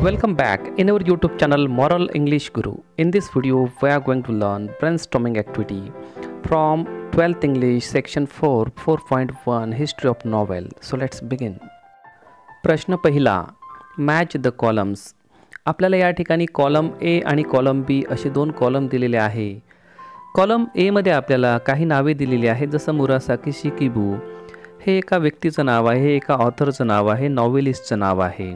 Welcome back in our YouTube channel Moral English Guru. In this video, we are going to learn brainstorming activity from 12th English section 4 4.1 History of Novel. So let's begin. प्रश्न पहिला, match the columns. आपल्याला या ठिकाणी column A आणि column बी असे दोन column दिलेले आहे. कॉलम ए मध्ये आपल्याला काही नावे दिलेली आहेत, जसं मुरासाकी शिकिबू हे एका व्यक्तीचं नाव आहे, हे एका ऑथरचं नाव आहे, नॉवेलिस्टचं नाव आहे.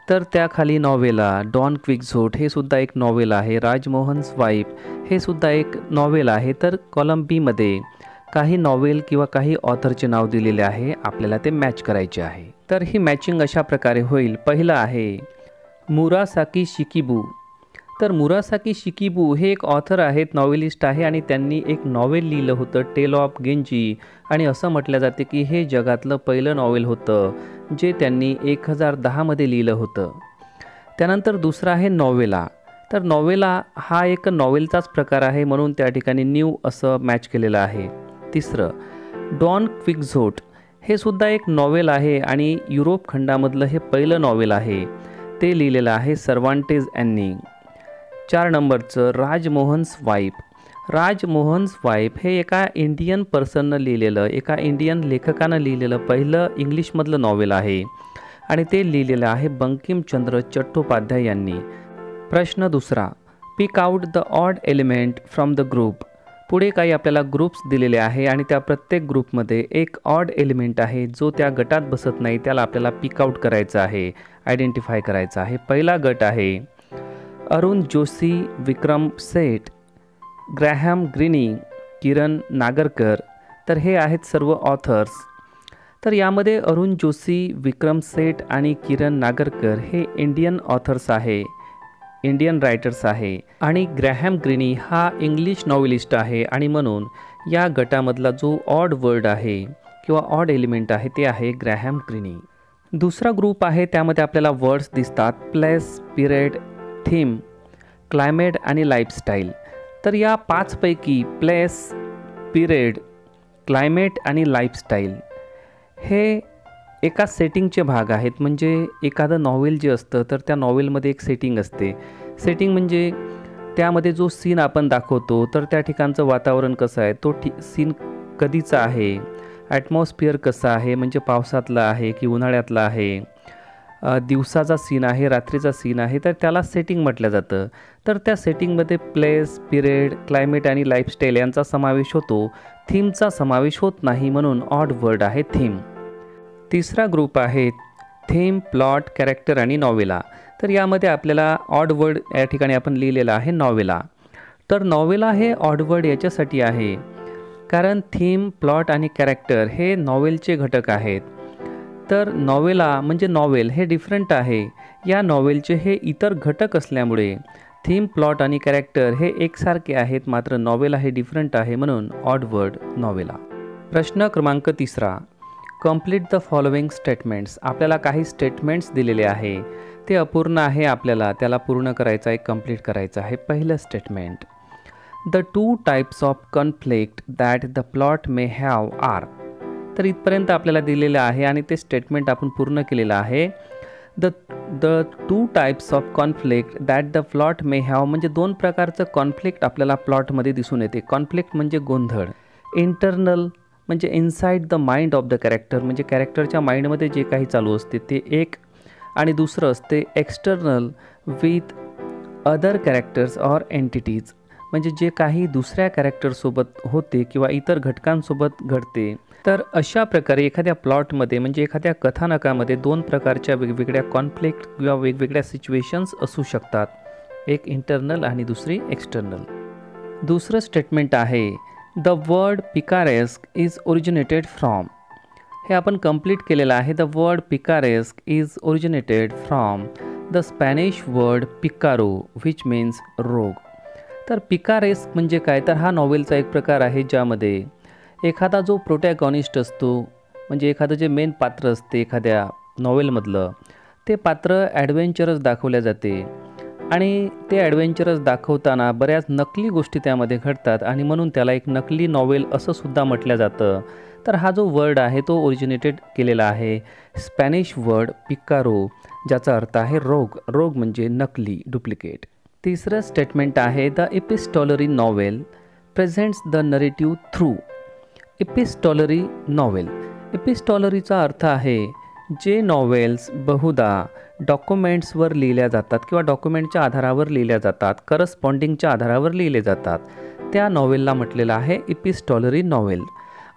तर त्याखाली नॉवेला डॉन क्विक्झोट हे सुद्धा एक नॉवेल आहे, राजमोहन्स वाईफ हे सुद्धा एक नॉवेल आहे. तर कॉलम बीमध्ये काही नॉवेल किंवा काही ऑथरचे नाव दिलेले आहे, आपल्याला ते मॅच करायचे आहे. तर ही मॅचिंग अशा प्रकारे होईल. पहिलं आहे मुरासाकी शिकिबू. तर मुरासाकी शिकिबू हे एक ऑथर आहेत, नॉवेलिस्ट आहे आणि त्यांनी एक नॉवेल लिहिलं होतं, टेल ऑफ गेंजी. आणि असं म्हटलं जाते की हे जगातलं पहिलं नॉवेल होतं जे त्यांनी 1010 मध्ये लिहिलं होतं. त्यानंतर दुसरं आहे नॉवेला. तर नॉवेला हा एक नॉवेलचाच प्रकार आहे, म्हणून त्या ठिकाणी न्यू असं मॅच केलेलं आहे. तिसरं डॉन क्विक्झोट हे सुद्धा एक नॉवेल आहे आणि युरोप खंडामधलं हे पहिलं नॉवेल आहे, ते लिहिलेलं आहे सर्वांटेज यांनी. 4 नंबरचं राजमोहन्स वाईफ. राजमोहन्स वाईफ हे एका इंडियन पर्सननं लिहिलेलं, एका इंडियन लेखकानं लिहिलेलं पहिलं इंग्लिशमधलं नॉवेल आहे आणि ते लिहिलेलं आहे बंकिमचंद्र चट्टोपाध्याय यांनी. प्रश्न दुसरा, pick out the odd element from the group. पुढे काही आपल्याला ग्रुप्स दिलेले आहे आणि त्या प्रत्येक ग्रुपमध्ये एक ऑड एलिमेंट आहे जो त्या गटात बसत नाही, त्याला आपल्याला पिक आउट करायचं आहे, आयडेंटिफाय करायचं आहे. पहिला गट आहे अरुण जोशी, विक्रम सेठ, ग्रॅहम ग्रीनी, किरण नागरकर. तर हे आहेत सर्व ऑथर्स. तर यामध्ये अरुण जोशी, विक्रम सेठ आणि किरण नागरकर हे इंडियन ऑथर्स आहे, इंडियन रायटर्स आहे आणि ग्रॅहम ग्रीनी हा इंग्लिश नॉवेलिस्ट आहे आणि म्हणून या गटामधला जो ऑड वर्ड आहे किंवा ऑड एलिमेंट आहे ते आहे ग्रॅहम ग्रीनी. दुसरा ग्रुप आहे, त्यामध्ये आपल्याला वर्ड्स दिसतात प्लेस, पिरियड, थीम, क्लायमेट आणि लाईफस्टाईल. तर या 5 पैकी प्लेस, पिरियड, क्लायमेट आणि लाईफस्टाईल हे एका सेटिंगचे भाग आहेत. म्हणजे एखादं नॉवेल जे असतं तर त्या नॉवेलमध्ये एक सेटिंग असते. सेटिंग म्हणजे त्यामध्ये जो सीन आपण दाखवतो तर त्या ठिकाणचं वातावरण कसं आहे, तो सीन कधीचा आहे, ॲटमॉस्फिअर कसं आहे, म्हणजे पावसातला आहे की उन्हाळ्यातला आहे, दिवसाचा सीन आहे, रात्रीचा सीन आहे, तर त्याला सेटिंग म्हटलं जातं. तर त्या सेटिंगमध्ये प्लेस, पिरियड, क्लायमेट आणि लाईफस्टाईल यांचा समावेश होतो, थीमचा समावेश होत नाही, म्हणून ऑड वर्ड आहे थीम. तिसरा ग्रुप आहे थीम, प्लॉट, कॅरेक्टर आणि नॉवेला. तर यामध्ये आपल्याला ऑड वर्ड या ठिकाणी आपण लिहिलेला आहे नॉवेला. तर नॉवेला हे ऑड वर्ड याच्यासाठी आहे कारण थीम, प्लॉट आणि कॅरेक्टर हे नॉवेलचे घटक आहेत. तर नॉवेला म्हणजे नॉवेल हे डिफरंट आहे, या नॉवेलचे हे इतर घटक असल्यामुळे थीम, प्लॉट आणि कॅरेक्टर हे एकसारखे आहेत, मात्र नॉवेला हे डिफरंट आहे, म्हणून ऑड वर्ड नॉवेला. प्रश्न क्रमांक तिसरा, कंप्लीट द फॉलोइंग स्टेटमेंट्स. आपल्याला काही स्टेटमेंट्स दिलेले आहे, ते अपूर्ण आहे, आपल्याला त्याला पूर्ण करायचं आहे, कंप्लीट करायचं आहे. पहिलं statement, the 2 types of conflict that the plot may have our. तर इथपर्यंत आपल्याला दिलेलं आहे आणि ते स्टेटमेंट आपण पूर्ण केलेलं आहे. The 2 types of conflict that the plot may have म्हणजे 2 प्रकारचं कॉन्फ्लिक्ट आपल्याला प्लॉटमध्ये दिसून येते. कॉन्फ्लिक्ट म्हणजे गोंधळ, इंटरनल म्हणजे inside the mind of the character म्हणजे कॅरेक्टरच्या माइंडमध्ये जे काही चालू असते ते एक, आणि दुसरं असते external with other characters or entities म्हणजे जे काही दुसऱ्या कॅरेक्टरसोबत होते किंवा इतर घटकांसोबत घडते. तर अशा प्रकारे एखाद्या प्लॉटमध्ये म्हणजे एखाद्या कथानकामध्ये 2 प्रकारच्या वेगवेगळ्या कॉन्फ्लिक्ट किंवा वेगवेगळ्या सिच्युएशन्स असू शकतात, एक इंटरनल आणि दुसरी एक्सटर्नल. दुसरं स्टेटमेंट आहे the word picaresque is originated from. हे आपण कंप्लीट केलेलं आहे. The word picaresque is originated from the Spanish word picaro which means rogue. तर पिकारेस्क म्हणजे काय, तर हा नॉवेलचा एक प्रकार आहे ज्यामध्ये एखादा जो प्रोटॅगॉनिस्ट असतो म्हणजे एखादं जे मेन पात्र असते एखाद्या नॉवेलमधलं, ते पात्र ॲडव्हेंचरस दाखवल्या जाते आणि ते ॲडव्हेंचरस दाखवताना बऱ्याच नकली गोष्टी त्यामध्ये घडतात आणि म्हणून त्याला एक नकली नॉवेल असं सुद्धा म्हटलं जातं. तर हा जो वर्ड आहे तो ओरिजिनेटेड केलेला आहे स्पॅनिश वर्ड पिकारो, ज्याचा अर्थ आहे रोग. रोग म्हणजे नकली, डुप्लिकेट. तिसरं स्टेटमेंट आहे the epistolary novel presents the narrative through. Epistolary novel, एपिस्टॉलरीचा अर्थ आहे जे नॉवेल्स बहुधा डॉक्युमेंट्सवर लिहिल्या जातात किंवा डॉक्युमेंटच्या आधारावर लिहिल्या जातात, करस्पॉन्डिंगच्या आधारावर लिहिले जातात, त्या नॉवेलला म्हटलेलं आहे एपिस्टॉलरी नॉवेल.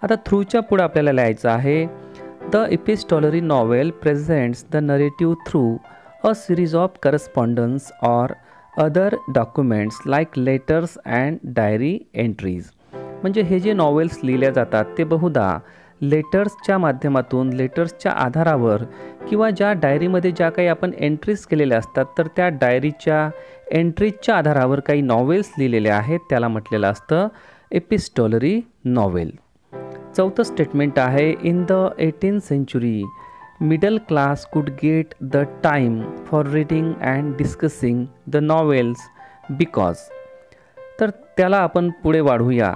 आता थ्रूच्या पुढे आपल्याला लिहायचं आहे the epistolary novel presents the narrative through a series of correspondence or other documents like letters and diary entries. म्हणजे हे जे नॉवेल्स लिहिल्या जातात ते बहुधा लेटर्सच्या माध्यमातून, लेटर्सच्या आधारावर किंवा ज्या डायरीमध्ये ज्या काही आपण एंट्रीज केलेल्या असतात तर त्या डायरीच्या एंट्रीजच्या आधारावर काही नॉवेल्स लिहिलेले आहेत, त्याला म्हटलेलं असतं एपिस्टॉलरी नॉवेल. चौथं स्टेटमेंट आहे in the 18th century middle class could get the time for reading and discussing the novels because. तर त्याला आपण पुढे वाढवूया.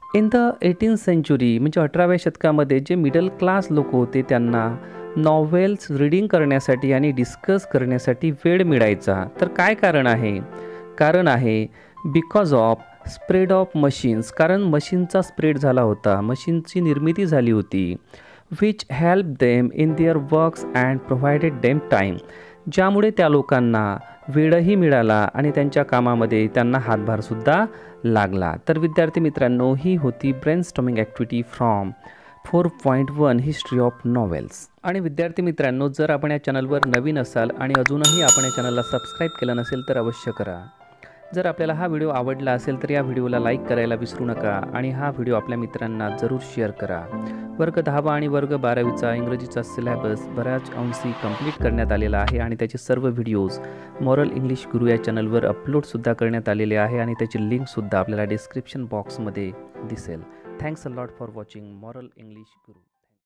इन द 18th century म्हणजे 18व्या शतकामध्ये जे मिडल क्लास लोक होते त्यांना नॉवेल्स रीडिंग करण्यासाठी आणि डिस्कस करण्यासाठी वेळ मिळायचा. तर काय कारण आहे? कारण आहे because of spread of machines, कारण मशीनचा स्प्रेड झाला होता, मशीनची निर्मिती झाली होती. Which help them in their works and provided them time, ज्यामुळे त्या लोकांना वेळही मिळाला आणि त्यांच्या कामामध्ये त्यांना हातभारसुद्धा लागला. तर विद्यार्थी मित्रांनो, ही होती brainstorming activity from 4.1 history of novels. आणि विद्यार्थी मित्रांनो, जर आपण या चॅनलवर नवीन असाल आणि अजूनही आपण या चॅनलला सबस्क्राईब केलं नसेल तर अवश्य करा. जर आपल्याला हा व्हिडिओ आवडला असेल तर या व्हिडिओला लाईक करायला विसरू नका आणि हा व्हिडिओ आपल्या मित्रांना जरूर शेअर करा. वर्ग 10वा आणि वर्ग 12वीचा इंग्रजीचा सिलेबस बऱ्याच अंशी कंप्लीट करण्यात आलेला आहे आणि त्याचे सर्व व्हिडिओज मॉरल इंग्लिश गुरु या चॅनलवर अपलोडसुद्धा करण्यात आलेले आहे आणि त्याची लिंकसुद्धा आपल्याला डिस्क्रिप्शन बॉक्समध्ये दिसेल. Thanks a lot for watching moral English Guru.